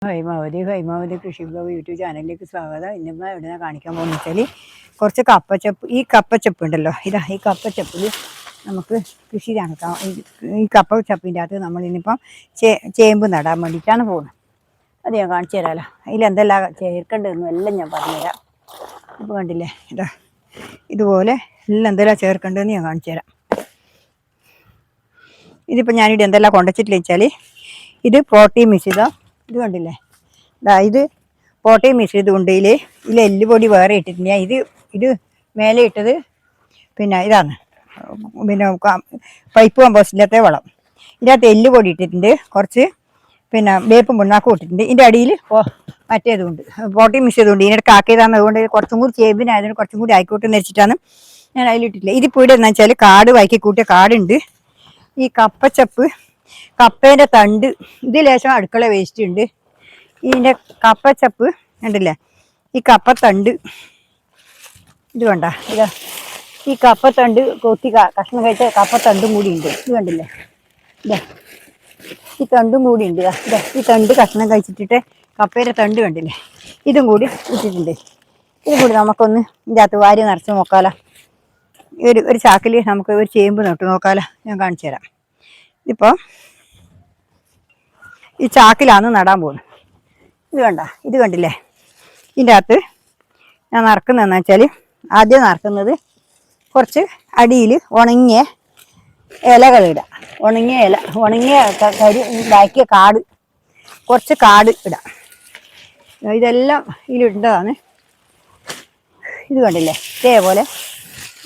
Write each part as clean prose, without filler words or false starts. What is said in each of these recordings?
ഹൈമാവതി കൃഷി blog YouTube ചാനലിലേക്ക് സ്വാഗതം. ഇന്നിപ്പോൾ എവിടെയാണ് കാണിക്കാൻ പോകുന്നത് വെച്ചാൽ കുറച്ച് കപ്പച്ചപ്പ്, ഈ കപ്പച്ചപ്പ് ഉണ്ടല്ലോ, ഈ കപ്പച്ചപ്പിൽ നമുക്ക് കൃഷി നടക്കാം. ഈ കപ്പച്ചപ്പിൻ്റെ അകത്ത് നമ്മൾ ഇന്നിപ്പം ചേമ്പ് നടാൻ വേണ്ടിയിട്ടാണ് പോകുന്നത്. അത് ഞാൻ കാണിച്ചു തരാമല്ലോ. അതിലെന്തെല്ലാം ചേർക്കേണ്ടതെന്നും എല്ലാം ഞാൻ പറഞ്ഞുതരാം. ഇപ്പോൾ കണ്ടില്ലേ, ഇതുപോലെ എല്ലാം എന്തെല്ലാം ചേർക്കേണ്ടതെന്ന് ഞാൻ കാണിച്ചു തരാം. ഇതിപ്പോൾ ഞാനിവിടെ എന്തെല്ലാം കൊണ്ടുവച്ചിട്ടില്ല വെച്ചാൽ, ഇത് പ്രോട്ടീൻ മിശ്രിതം, ഇത് കണ്ടില്ലേ, ഇത് പ്രോട്ടീൻ മിശ്രിതം ഉണ്ട്. ഇതിൽ എല്ലുപൊടി വേറെ ഇട്ടിട്ടുണ്ട്. ഇത് മേലെ ഇട്ടത് പിന്നെ ഇതാണ്, പിന്നെ പൈപ്പ് കമ്പോസ്റ്റിൻ്റെ വളം. ഇതിനകത്ത് എല്ലുപൊടി ഇട്ടിട്ടുണ്ട്, കുറച്ച് പിന്നെ വേപ്പും പിണ്ണാക്കും ഇട്ടിട്ടുണ്ട്. ഇതിൻ്റെ അടിയിൽ മറ്റേതുണ്ട്, പ്രോട്ടീൻ മിശ്രിതമുണ്ട്. ഇതിനിടെ കാക്കിയതാണ്. അതുകൊണ്ട് കുറച്ചും കൂടി ചേമ്പിനായതിന് കുറച്ചും കൂടി ആയിക്കോട്ടെ എന്ന് വെച്ചിട്ടാണ് ഞാൻ അതിലിട്ടില്ല. ഇതിപ്പോൾ ഇവിടെ എന്ന് വെച്ചാൽ കാട് വൈക്കി കൂട്ടിയ കാടുണ്ട്. ഈ കപ്പച്ചപ്പ്, കപ്പേൻ്റെ തണ്ട്, ഇത് ലേശം അടുക്കള വേസ്റ്റ് ഉണ്ട്. ഇതിൻ്റെ കപ്പച്ചപ്പ് ഉണ്ടല്ലേ, ഈ കപ്പത്തണ്ട് ഇത് കണ്ട, ഈ കപ്പത്തണ്ട് കൊത്തി കഷ്ണം കഴിച്ച കപ്പത്തണ്ടും കൂടി ഉണ്ട്. ഇത് കണ്ടില്ലേ, ഈ തണ്ടും കൂടി ഉണ്ട്. ഈ തണ്ട് കഷ്ണം കഴിച്ചിട്ടിട്ട് കപ്പേൻ്റെ തണ്ട് കണ്ടില്ലേ, ഇതും കൂടി ഇട്ടിട്ടുണ്ട്. ഇതും കൂടി നമുക്കൊന്ന് ഇതിൻ്റെ അകത്ത് വാരി നിറച്ച് നോക്കാലോ. ഒരു ചാക്കിൽ നമുക്ക് ഒരു ചേമ്പ് നട്ട് നോക്കാലോ. ഞാൻ കാണിച്ചു തരാം. ഇതിപ്പോൾ ഈ ചാക്കിലാണ് നടാൻ പോകുന്നത്. ഇത് കണ്ടില്ലേ, ഇതിൻ്റെ അകത്ത് ഞാൻ നറുക്കുന്നതെന്ന് വെച്ചാൽ, ആദ്യം നറുക്കുന്നത് കുറച്ച് അടിയിൽ ഉണങ്ങിയ ഇലകളിടാം. ഉണങ്ങിയ ഇതാക്കിയ കാട്, കുറച്ച് കാട് ഇടാം. ഇതെല്ലാം ഇതിലിടേണ്ടതാണ്. ഇത് കണ്ടില്ലേ, ഇതേപോലെ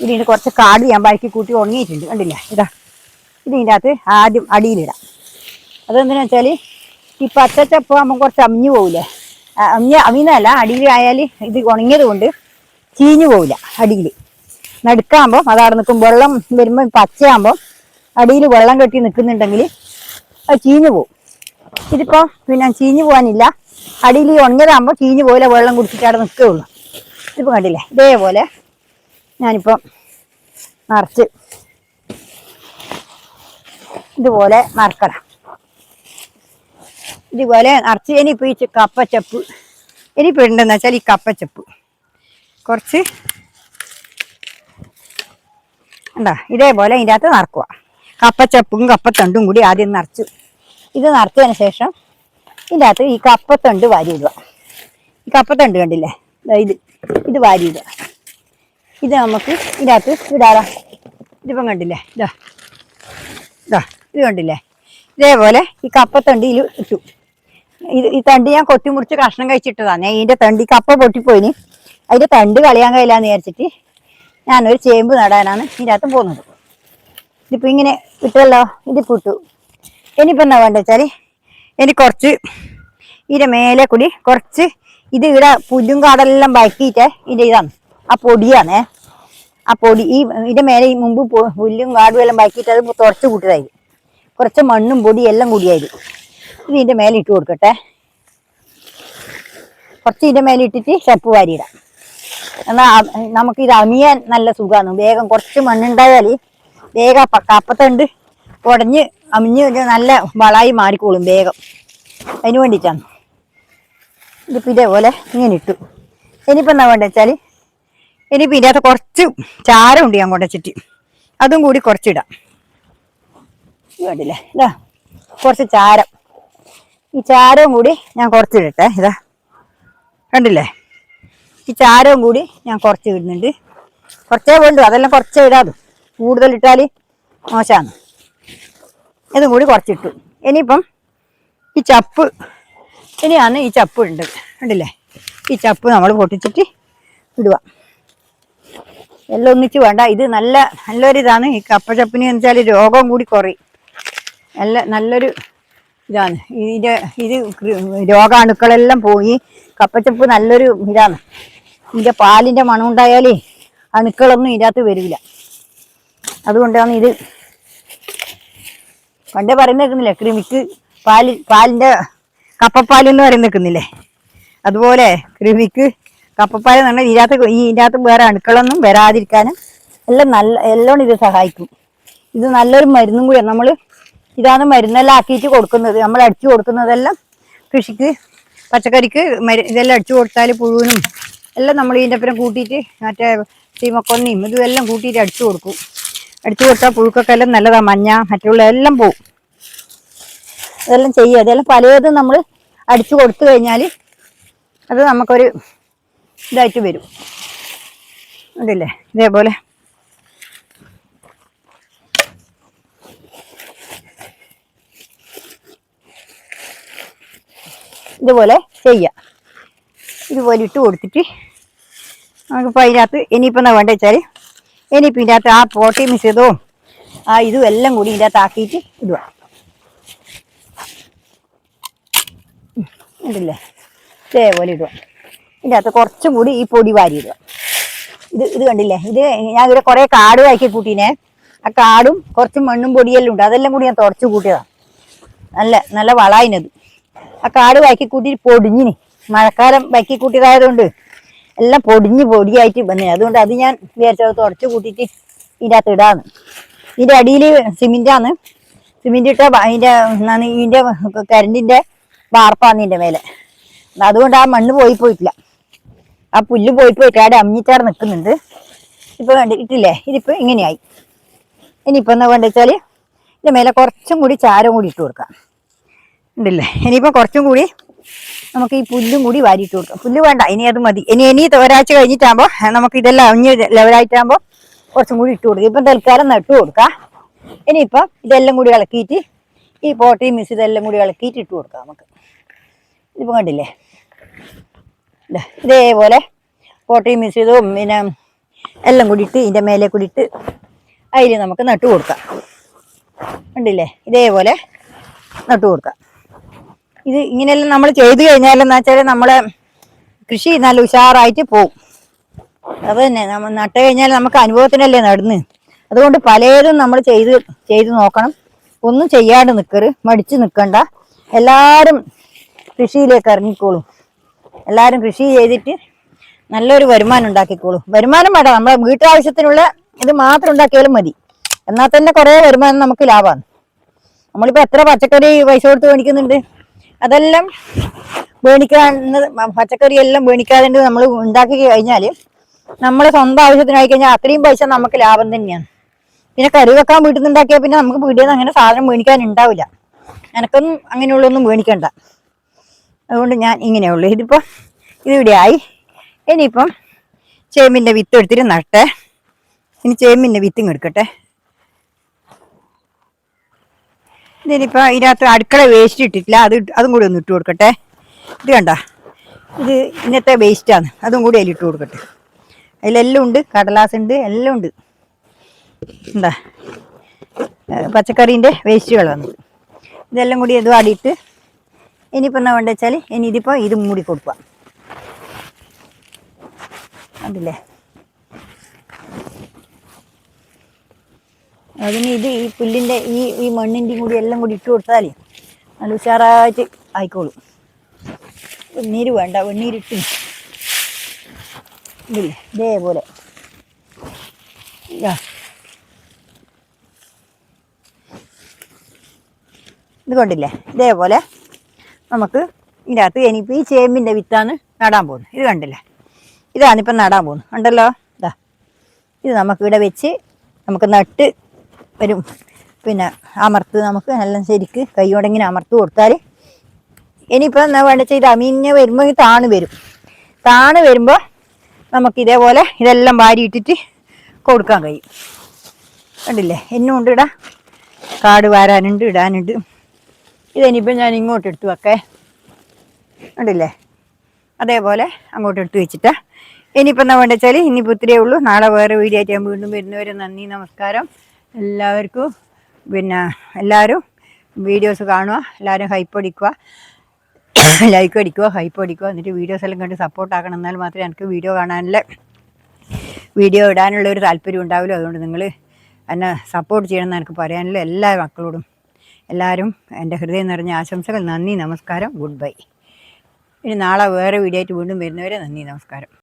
ഇതിന് കുറച്ച് കാട് ഞാൻ ബാക്കി കൂട്ടി ഉണങ്ങിയിട്ടുണ്ട്. കണ്ടില്ലേ, ഇതിൻ്റെ അകത്ത് ആദ്യം അടിയിലിടാം. അതെന്തിനാ വെച്ചാൽ, ഈ പച്ചച്ചപ്പ് ആകുമ്പോൾ കുറച്ച് അമിഞ്ഞു പോവില്ലേ, അമിന്നല്ല, അടിയിലായാൽ ഇത് ഉണങ്ങിയത് കൊണ്ട് ചീഞ്ഞു പോവില്ല. അടിയിൽ നടുക്കാകുമ്പോൾ അതവിടെ നിൽക്കും. വെള്ളം വരുമ്പോൾ പച്ചയാകുമ്പോൾ അടിയിൽ വെള്ളം കെട്ടി നിൽക്കുന്നുണ്ടെങ്കിൽ അത് ചീഞ്ഞു പോവും. ഇതിപ്പോൾ പിന്നെ ചീഞ്ഞു പോകാനില്ല. അടിയിൽ ഉണങ്ങിയതാകുമ്പോൾ ചീഞ്ഞു പോയില്ല, വെള്ളം കുടിച്ചിട്ട് അവിടെ നിൽക്കുകയുള്ളൂ. ഇതിപ്പോൾ കണ്ടില്ലേ, ഇതേപോലെ ഞാനിപ്പോൾ നിറച്ച് ഇതുപോലെ നറുക്കണം. ഇതുപോലെ നിറച്ച് ഇനിയിപ്പോൾ ഈ കപ്പച്ചപ്പ് ഇനിയിപ്പോൾ ഉണ്ടെന്ന് വെച്ചാൽ, ഈ കപ്പച്ചപ്പ് കുറച്ച് എന്താ ഇതേപോലെ ഇതിൻ്റെ അകത്ത് നിറക്കുക. കപ്പച്ചപ്പും കപ്പത്തണ്ടും കൂടി ആദ്യം നിറച്ചു. ഇത് നിറച്ചതിന് ശേഷം ഇതിൻ്റെ അകത്ത് ഈ കപ്പത്തണ്ട് വാരിയിടുക. ഈ കപ്പത്തണ്ട് കണ്ടില്ലേ, ഇത് വാരിയിടുക. ഇത് നമുക്ക് ഇതിൻ്റെ അകത്ത് ഇടാറാം. ഇതിപ്പം കണ്ടില്ലേ, ഇത് കണ്ടില്ലേ, ഇതേപോലെ ഈ കപ്പത്തണ്ട് ഇതിൽ ഇട്ടു. ഈ തണ്ട് ഞാൻ കൊത്തിമുറിച്ച് കഷ്ണം കഴിച്ചിട്ടതാണ്. ഇതിൻ്റെ തണ്ട്, ഈ കപ്പ പൊട്ടിപ്പോയിന്, അതിൻ്റെ തണ്ട് കളയാൻ കഴിയില്ലാന്ന് വിചാരിച്ചിട്ട് ഞാനൊരു ചേമ്പ് നടാനാണ് ഇതിൻ്റെ അകത്ത് പോകുന്നത്. ഇതിപ്പോൾ ഇങ്ങനെ ഇട്ടല്ലോ, ഇതിപ്പോൾ ഇട്ടു. ഇനിയിപ്പോൾ എന്താ വേണ്ടത് വെച്ചാൽ, എനിക്ക് കുറച്ച് ഇതിൻ്റെ മേലെ കൂടി കുറച്ച് ഇത് ഇവിടെ പുല്ലും കാടെല്ലാം ബാക്കിയിട്ട് ഇതിൻ്റെ ഇതാണ്, ആ പൊടിയാണേ. ആ പൊടി ഇതിൻ്റെ മേലെ ഈ മുമ്പ് പുല്ലും കാടും എല്ലാം ബാക്കിയിട്ട് അത് തുറച്ച് കൂട്ടിയതായിരുന്നു. കുറച്ച് മണ്ണും പൊടിയും എല്ലാം കൂടിയായിരുന്നു. ഇത് ഇതിൻ്റെ മേലെ ഇട്ട് കൊടുക്കട്ടെ. കുറച്ച് ഇതിൻ്റെ മേലെ ഇട്ടിട്ട് സ്റ്റെപ്പ് വാരിയിടാം. എന്നാൽ നമുക്കിത് അമിയാൻ നല്ല സുഖമാണ്. വേഗം കുറച്ച് മണ്ണുണ്ടായാൽ വേഗം കപ്പത്തണ്ട് ഉടഞ്ഞ് അമിഞ്ഞ് നല്ല വളമായി മാറിക്കോളും വേഗം. അതിന് വേണ്ടിയിട്ടാണ്. ഇതിപ്പോൾ ഇതേപോലെ ഇങ്ങനെ ഇട്ടു. ഇനിയിപ്പോൾ എന്താ വേണ്ടത് വെച്ചാൽ, ഇനിയിപ്പോൾ ഇതിൻ്റെ അകത്ത് കുറച്ച് ചാരമുണ്ട് ഞാൻ കൊണ്ടുവച്ചിട്ട്, അതും കൂടി കുറച്ചിടാം. വേണ്ടില്ലേ, കുറച്ച് ചാരം, ഈ ചാരവും കൂടി ഞാൻ കുറച്ചിടട്ടെ. കണ്ടില്ലേ, ഈ ചാരവും കൂടി ഞാൻ കുറച്ച് ഇടുന്നുണ്ട്. കുറച്ചേ വേണ്ടു, അതെല്ലാം കുറച്ചേ ഇടാതെ, കൂടുതലിട്ടാൽ മോശമാണ്. ഇതും കൂടി കുറച്ചിട്ടു. ഇനിയിപ്പം ഈ ചപ്പ്, ഇനിയാണ് ഈ ചപ്പ് ഉണ്ട് കണ്ടില്ലേ, ഈ ചപ്പ് നമ്മൾ പൊട്ടിച്ചിട്ട് ഇടുക. എല്ലാം ഒന്നിച്ച് വേണ്ട. ഇത് നല്ലൊരിതാണ് ഈ കപ്പച്ചപ്പിന് എന്ന് വെച്ചാൽ, രോഗം കൂടി കുറയും. നല്ലൊരു ഇതാണ്. ഇത് രോഗാണുക്കളെല്ലാം പോയി. കപ്പച്ചപ്പ് നല്ലൊരു ഇതാണ്. ഇതിൻ്റെ പാലിൻ്റെ മണം ഉണ്ടായാലേ അണുക്കളൊന്നും ഇതിനകത്ത് വരില്ല. അതുകൊണ്ടാണ് ഇത് പണ്ടേ പറയുന്ന നിൽക്കുന്നില്ലേ, കൃമിക്ക് പാലിൻ്റെ കപ്പപ്പാലെന്ന് പറയുന്ന നിൽക്കുന്നില്ലേ, അതുപോലെ കൃമിക്ക് കപ്പപ്പാൽ എന്ന് പറഞ്ഞാൽ ഇതിനകത്ത് വേറെ അണുക്കളൊന്നും വരാതിരിക്കാനും എല്ലാം ഇത് സഹായിക്കും. ഇത് നല്ലൊരു മരുന്നും കൂടിയാണ്. ഇതാണ് മരുന്നെല്ലാം ആക്കിയിട്ട് കൊടുക്കുന്നത്. നമ്മൾ അടിച്ചു കൊടുക്കുന്നതെല്ലാം കൃഷിക്ക് പച്ചക്കറിക്ക് ഇതെല്ലാം അടിച്ചു കൊടുത്താൽ പുഴുവിനും എല്ലാം നമ്മൾ ഇതിൻ്റെ അപ്പുറം കൂട്ടിയിട്ട് മറ്റേ ചീമക്കൊന്നിയും ഇതെല്ലാം കൂട്ടിയിട്ട് അടിച്ചു കൊടുക്കും. അടിച്ചു കൊടുത്താൽ പുഴുക്കൊക്കെ എല്ലാം നല്ലതാണ്. മഞ്ഞ മറ്റുള്ള എല്ലാം പോവും. ഇതെല്ലാം ചെയ്യുക. ഇതെല്ലാം പലതും നമ്മൾ അടിച്ചു കൊടുത്തു കഴിഞ്ഞാൽ അത് നമുക്കൊരു ഇതായിട്ട് വരും. ഉണ്ടല്ലേ ഇതേപോലെ ഇതുപോലെ ചെയ്യുക. ഇതുപോലെ ഇട്ട് കൊടുത്തിട്ട് നമുക്കിപ്പോൾ അതിനകത്ത് ഇനിയിപ്പോൾ എന്താ വേണ്ടത് വെച്ചാൽ ഇനിയിപ്പോൾ ഇതിൻ്റെ അകത്ത് ആ പോട്ടി മിശ്രിതവും ആ ഇതും എല്ലാം കൂടി ഇതിൻ്റെ അകത്ത് ആക്കിയിട്ട് ഇടുക. ഉണ്ടല്ലേ ഇതേപോലെ ഇടുക. ഇതിൻ്റെ അകത്ത് കുറച്ചും കൂടി ഈ പൊടി വാരി ഇടുക. ഇത് കണ്ടില്ലേ, ഇത് ഞാൻ ഇവിടെ കുറേ കാട് ആക്കി കൂട്ടീനെ. ആ കാടും കുറച്ച് മണ്ണും പൊടിയെല്ലാം ഉണ്ട്, അതെല്ലാം കൂടി ഞാൻ തുടച്ച് കൂട്ടിയതാണ്. നല്ല വളായിനത്. ആ കാട് വയക്കി കൂട്ടിയിട്ട് പൊടിഞ്ഞിന്. മഴക്കാലം വയക്കി കൂട്ടിയതായതുകൊണ്ട് എല്ലാം പൊടിയായിട്ട് വന്നേ. അതുകൊണ്ട് അത് ഞാൻ വിചാരിച്ചത് തുടച്ച് കൂട്ടിയിട്ട് ഇതിൻ്റെ അകത്ത് ഇടാന്ന്. ഇതിൻ്റെ അടിയിൽ സിമെൻറ്റാണ്. സിമെൻറ്റ് ഇട്ട ഇതിൻ്റെ കരണ്ടിൻ്റെ വാർപ്പാണ് ഇതിൻ്റെ മേലെ. അതുകൊണ്ട് ആ മണ്ണ് പോയിട്ടില്ല, ആ പുല്ല് പോയിട്ട് അവിടെ അമ്മിച്ചാറ് നിൽക്കുന്നുണ്ട്. ഇപ്പോൾ കണ്ടിട്ടില്ലേ, ഇതിപ്പോൾ ഇങ്ങനെയായി. ഇനിയിപ്പോൾ എന്താ വേണ്ടത് വെച്ചാൽ ഇതിൻ്റെ മേലെ കുറച്ചും കൂടി ചാരം കൂടി ഇട്ട് കൊടുക്കാം. ഉണ്ടല്ലേ, ഇനിയിപ്പോൾ കുറച്ചും കൂടി നമുക്ക് ഈ പുല്ലും കൂടി വാരിയിട്ട് കൊടുക്കാം. പുല്ല് വേണ്ട, ഇനി അത് മതി. ഇനി ഒരാഴ്ച കഴിഞ്ഞിട്ടാകുമ്പോൾ നമുക്ക് ഇതെല്ലാം അഞ്ഞ് ലെവലായിട്ടാകുമ്പോൾ കുറച്ചും കൂടി ഇട്ട് കൊടുക്കുക. ഇപ്പം തൽക്കാലം നട്ടു കൊടുക്കാം. ഇനിയിപ്പം ഇതെല്ലാം കൂടി ഇളക്കിയിട്ട് ഈ പോട്ടി മിക്സ് ഇതെല്ലാം കൂടി ഇളക്കിയിട്ട് ഇട്ട് കൊടുക്കാം നമുക്ക്. ഇതിപ്പോൾ കണ്ടില്ലേ, ഇതേപോലെ പോട്ടി മിക്സ് ചെയ്തും പിന്നെ എല്ലാം കൂടി ഇട്ട് ഇതിൻ്റെ മേലെ കൂടി ഇട്ട് അതിൽ നമുക്ക് നട്ടു കൊടുക്കാം. കണ്ടില്ലേ, ഇതേപോലെ നട്ടു കൊടുക്കാം. ഇത് ഇങ്ങനെയെല്ലാം നമ്മൾ ചെയ്തു കഴിഞ്ഞാലെന്ന് വെച്ചാൽ നമ്മളെ കൃഷി നല്ല ഉഷാറായിട്ട് പോവും. അത് തന്നെ, നമ്മൾ നട്ട് കഴിഞ്ഞാൽ നമുക്ക് അനുഭവത്തിനല്ലേ നടുന്ന്. അതുകൊണ്ട് പലതും നമ്മൾ ചെയ്ത് നോക്കണം. ഒന്നും ചെയ്യാണ്ട് നിൽക്കരുത്, മടിച്ച് നിൽക്കണ്ട. എല്ലാവരും കൃഷിയിലേക്ക് ഇറങ്ങിക്കോളും. എല്ലാവരും കൃഷി ചെയ്തിട്ട് നല്ലൊരു വരുമാനം ഉണ്ടാക്കിക്കോളും. വരുമാനം വേണ്ട, നമ്മളെ വീട്ടാവശ്യത്തിനുള്ള ഇത് മാത്രം ഉണ്ടാക്കിയാലും മതി. എന്നാൽ തന്നെ കുറേ വരുമാനം നമുക്ക് ലാഭമാണ്. നമ്മളിപ്പോൾ എത്ര പച്ചക്കറി പൈസ കൊടുത്ത് മേടിക്കുന്നുണ്ട്, അതെല്ലാം പച്ചക്കറി എല്ലാം മേടിക്കാതെ നമ്മൾ ഉണ്ടാക്കി കഴിഞ്ഞാൽ നമ്മളെ സ്വന്തം ആവശ്യത്തിനായി കഴിഞ്ഞാൽ അത്രയും പൈസ നമുക്ക് ലാഭം തന്നെയാണ്. പിന്നെ കറി വെക്കാൻ വീട്ടിൽ നിന്ന് ഉണ്ടാക്കിയാൽ പിന്നെ നമുക്ക് വീട്ടിൽ നിന്ന് അങ്ങനെ സാധനം മേടിക്കാൻ ഉണ്ടാവില്ല. എനക്കൊന്നും അങ്ങനെയുള്ളൊന്നും മേടിക്കണ്ട. അതുകൊണ്ട് ഞാൻ ഇങ്ങനെയുള്ളൂ. ഇതിപ്പോൾ ഇതിവിടെ ആയി. ഇനിയിപ്പം ചേമ്പിൻ്റെ വിത്ത് എടുത്തിട്ട് നട്ടേ. ഇനി ചേമ്പിൻ്റെ വിത്തും എടുക്കട്ടെ. ഇതിനിപ്പോൾ ഇതിനകത്ത് അടുക്കള വേസ്റ്റ് ഇട്ടിട്ടില്ല, അതും കൂടി ഒന്ന് ഇട്ട് കൊടുക്കട്ടെ. ഇത് കണ്ട, ഇത് ഇന്നത്തെ വേസ്റ്റാണ്, അതും കൂടി അതിലിട്ട് കൊടുക്കട്ടെ. അതിലെല്ലാം ഉണ്ട്, കടലാസ് ഉണ്ട്, എല്ലാം ഉണ്ട്. എന്താ പച്ചക്കറീൻ്റെ വേസ്റ്റുകൾ വന്നത് ഇതെല്ലാം കൂടി ഇത് ആടിയിട്ട് ഇനിയിപ്പോൾ എന്താ വേണ്ടത് വെച്ചാൽ ഇനി ഇതിപ്പോൾ ഇതും മൂടി കൊടുക്കുക. കണ്ടില്ലേ, അതിന് ഇത് ഈ പുല്ലിൻ്റെ ഈ മണ്ണിൻ്റെയും കൂടി എല്ലാം കൂടി ഇട്ട് കൊടുത്താൽ നല്ല ഉഷാറായിട്ട് ആയിക്കോളും. വെണ്ണീര് വേണ്ട, വെണ്ണീരിട്ട് ഇതില്ലേ ഇതേപോലെ ഇത് കണ്ടില്ലേ, ഇതേപോലെ നമുക്ക് ഇതിൻ്റെ അകത്ത് ഇനിയിപ്പോൾ ഈ ചേമ്പിൻ്റെ വിത്താണ് നടാൻ പോകുന്നത്. ഇത് കണ്ടില്ലേ, ഇതാണിപ്പം നടാൻ പോകുന്നത്. ഉണ്ടല്ലോ, ഇതാ ഇത് നമുക്കിവിടെ വെച്ച് നമുക്ക് നട്ട് വരും. പിന്നെ അമർത്ത് നമുക്ക് നല്ല ശരിക്ക് കൈയോടെ ഇങ്ങനെ അമർത്ത് കൊടുത്താൽ ഇനിയിപ്പോൾ എന്താ വേണ്ട വെച്ചാൽ ഇത് അമീഞ്ഞ് വരുമ്പോൾ താണ് വരുമ്പോൾ നമുക്ക് ഇതേപോലെ ഇതെല്ലാം വാരി ഇട്ടിട്ട് കൊടുക്കാൻ കഴിയും. കണ്ടില്ലേ, എന്നും ഉണ്ട് ഇടാം, കാട് വാരാനുണ്ട്, ഇടാനുണ്ട്. ഇതെനിയിപ്പോൾ ഞാൻ ഇങ്ങോട്ട് എടുത്ത് വെക്കേ. കണ്ടില്ലേ, അതേപോലെ അങ്ങോട്ട് എടുത്ത് വെച്ചിട്ടാ. ഇനിയിപ്പോൾ എന്താ വേണ്ട വെച്ചാൽ ഇനിയിപ്പോൾ ഇത്രയേ ഉള്ളൂ. നാളെ വേറെ വീഡിയോ ആയിട്ട് ഞാൻ വീണ്ടും വരുന്നവരെ നന്ദി, നമസ്കാരം എല്ലാവർക്കും. പിന്നെ എല്ലാവരും വീഡിയോസ് കാണുക, എല്ലാവരും ഹൈപ്പ് അടിക്കുക, ലൈക്ക് അടിക്കുക, ഹൈപ്പ് അടിക്കുക. എന്നിട്ട് വീഡിയോസ് എല്ലാം കണ്ട് സപ്പോർട്ടാക്കണം. എന്നാൽ മാത്രമേ എനിക്ക് വീഡിയോ ഇടാനുള്ള ഒരു താല്പര്യം ഉണ്ടാവില്ല. അതുകൊണ്ട് നിങ്ങൾ എന്നെ സപ്പോർട്ട് ചെയ്യണമെന്ന് എനിക്ക് പറയാനുള്ള എല്ലാ മക്കളോടും എല്ലാവരും എൻ്റെ ഹൃദയം നിറഞ്ഞ ആശംസകൾ. നന്ദി, നമസ്കാരം, ഗുഡ് ബൈ. ഇനി നാളെ വേറെ വീഡിയോ ആയിട്ട് വീണ്ടും വരുന്നവരെ നന്ദി, നമസ്കാരം.